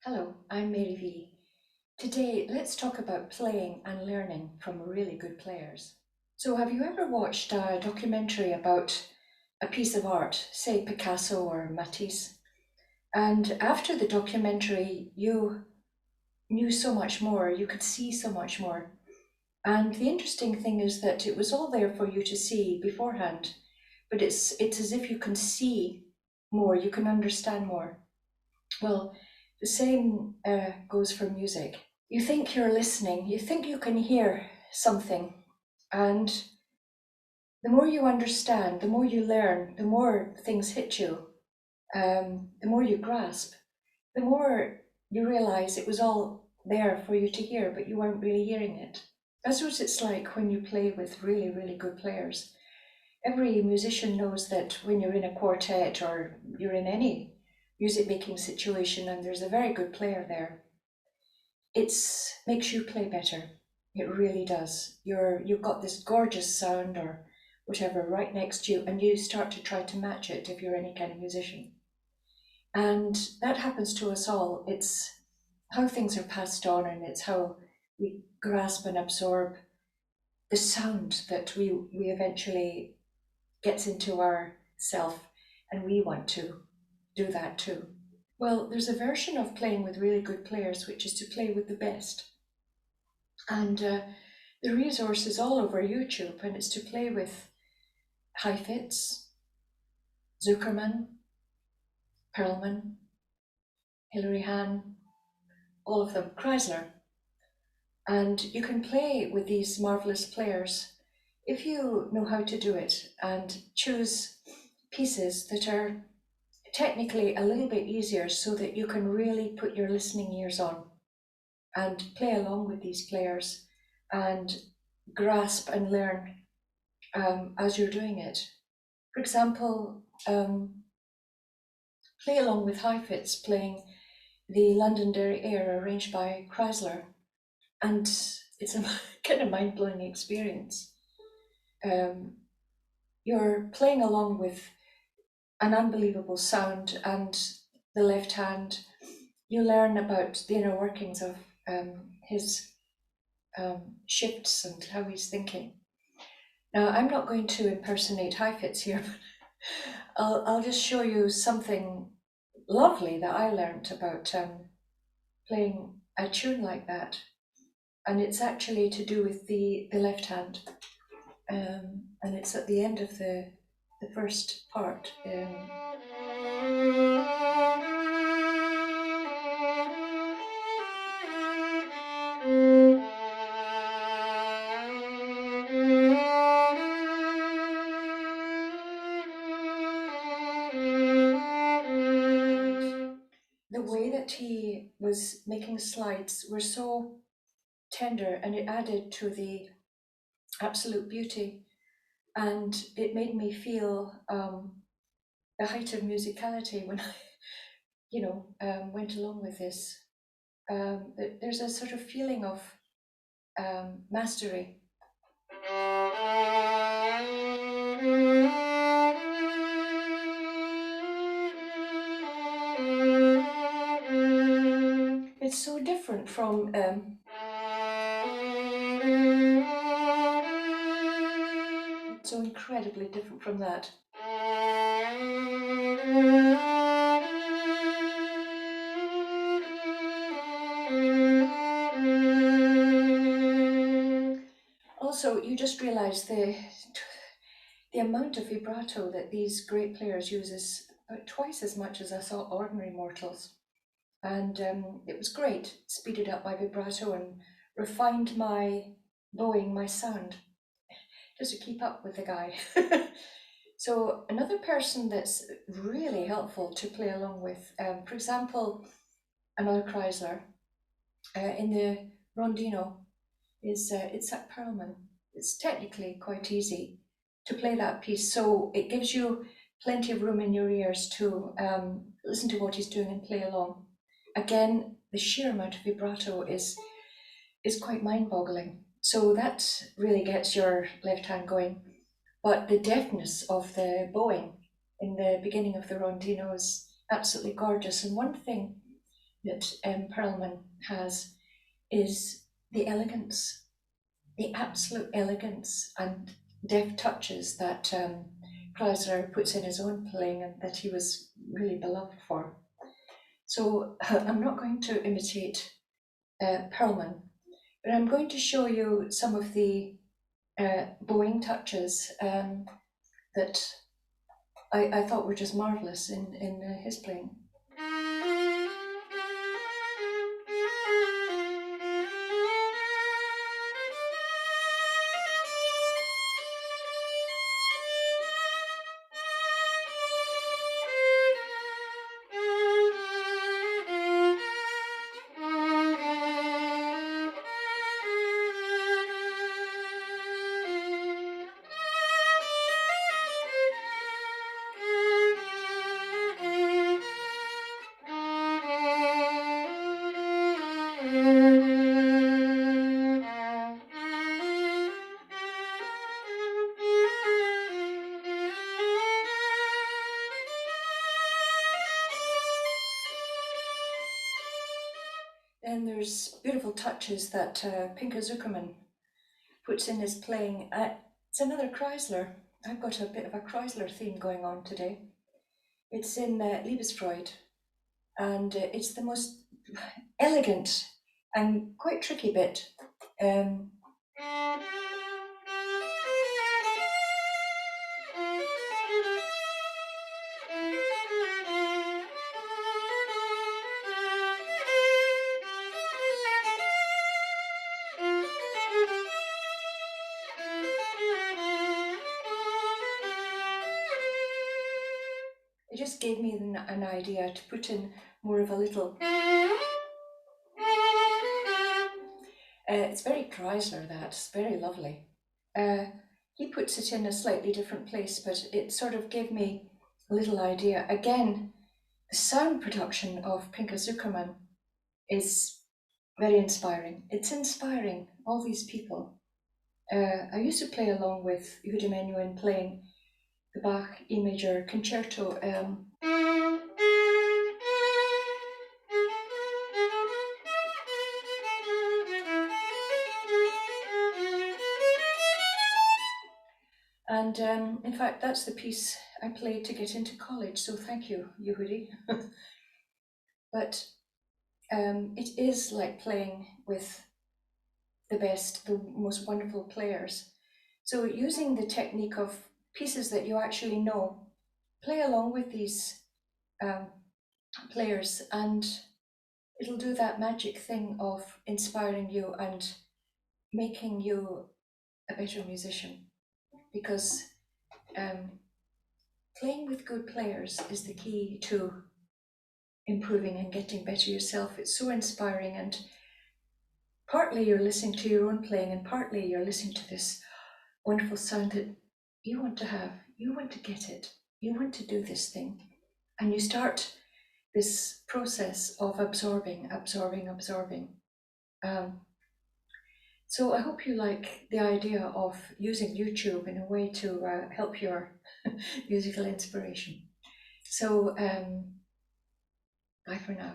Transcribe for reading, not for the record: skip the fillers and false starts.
Hello, I'm Mary V. Today, let's talk about playing and learning from really good players. So, have you ever watched a documentary about a piece of art, say Picasso or Matisse? And after the documentary, you knew so much more, you could see so much more. And the interesting thing is that it was all there for you to see beforehand, but it's as if you can see more, you can understand more. Well, the same goes for music. You think you're listening, you think you can hear something, and the more you understand, the more you learn, the more things hit you, the more you grasp, the more you realize it was all there for you to hear, but you weren't really hearing it. That's what it's like when you play with really, really good players. Every musician knows that when you're in a quartet or you're in any music making situation and there's a very good player there, it makes you play better. It really does. You've got this gorgeous sound or whatever right next to you, and you start to try to match it if you're any kind of musician. And that happens to us all. It's how things are passed on, and it's how we grasp and absorb the sound that we eventually gets into our self, and we want to do that too. Well, there's a version of playing with really good players, which is to play with the best. And the resource is all over YouTube, and it's to play with Heifitz, Zuckerman, Perlman, Hilary Hahn, all of them, Kreisler. And you can play with these marvelous players if you know how to do it and choose pieces that are technically a little bit easier so that you can really put your listening ears on and play along with these players and grasp and learn as you're doing it. For example, play along with Heifitz playing the Londonderry Air arranged by Kreisler, and it's a kind of mind-blowing experience. Um, you're playing along with an unbelievable sound and the left hand. You learn about the inner workings of his shifts and how he's thinking. Now, I'm not going to impersonate Heifetz here, but I'll just show you something lovely that I learned about playing a tune like that. And it's actually to do with the left hand. And it's at the end of the first part. The way that he was making slides were so tender, and it added to the absolute beauty, and it made me feel the height of musicality when I, went along with this. There's a sort of feeling of mastery. It's so different from so incredibly different from that. Also, you just realize the amount of vibrato that these great players use is about twice as much as us ordinary mortals. And it was great, speeded up my vibrato and refined my bowing, my sound, just to keep up with the guy. So another person that's really helpful to play along with, for example, another Kreisler in the Rondino is it's at Perlman. It's technically quite easy to play that piece, so it gives you plenty of room in your ears to listen to what he's doing and play along. Again, the sheer amount of vibrato is quite mind-boggling. So that really gets your left hand going. But the deftness of the bowing in the beginning of the rondino is absolutely gorgeous. And one thing that Perlman has is the elegance, the absolute elegance and deft touches that Kreisler puts in his own playing and that he was really beloved for. So I'm not going to imitate Perlman, but I'm going to show you some of the bowing touches that I thought were just marvelous in his playing. Then there's beautiful touches that Pinka Zuckerman puts in his playing. It's another Kreisler. I've got a bit of a Kreisler theme going on today. It's in Liebesfreude, and it's the most elegant and quite tricky bit. Um, it just gave me an idea to put in more of a little. It's very Kreisler, that's very lovely. He puts it in a slightly different place, but it sort of gave me a little idea. Again, the sound production of Pinka Zuckerman is very inspiring. It's inspiring, all these people. I used to play along with Menuhin playing the Bach E major concerto. And in fact, that's the piece I played to get into college, so thank you, Yehudi. But it is like playing with the best, the most wonderful players. So using the technique of pieces that you actually know, play along with these players, and it'll do that magic thing of inspiring you and making you a better musician. Because playing with good players is the key to improving and getting better yourself. It's so inspiring, and partly you're listening to your own playing, and partly you're listening to this wonderful sound that you want to have, you want to get it, you want to do this thing. And you start this process of absorbing. So I hope you like the idea of using YouTube in a way to help your musical inspiration. So bye for now.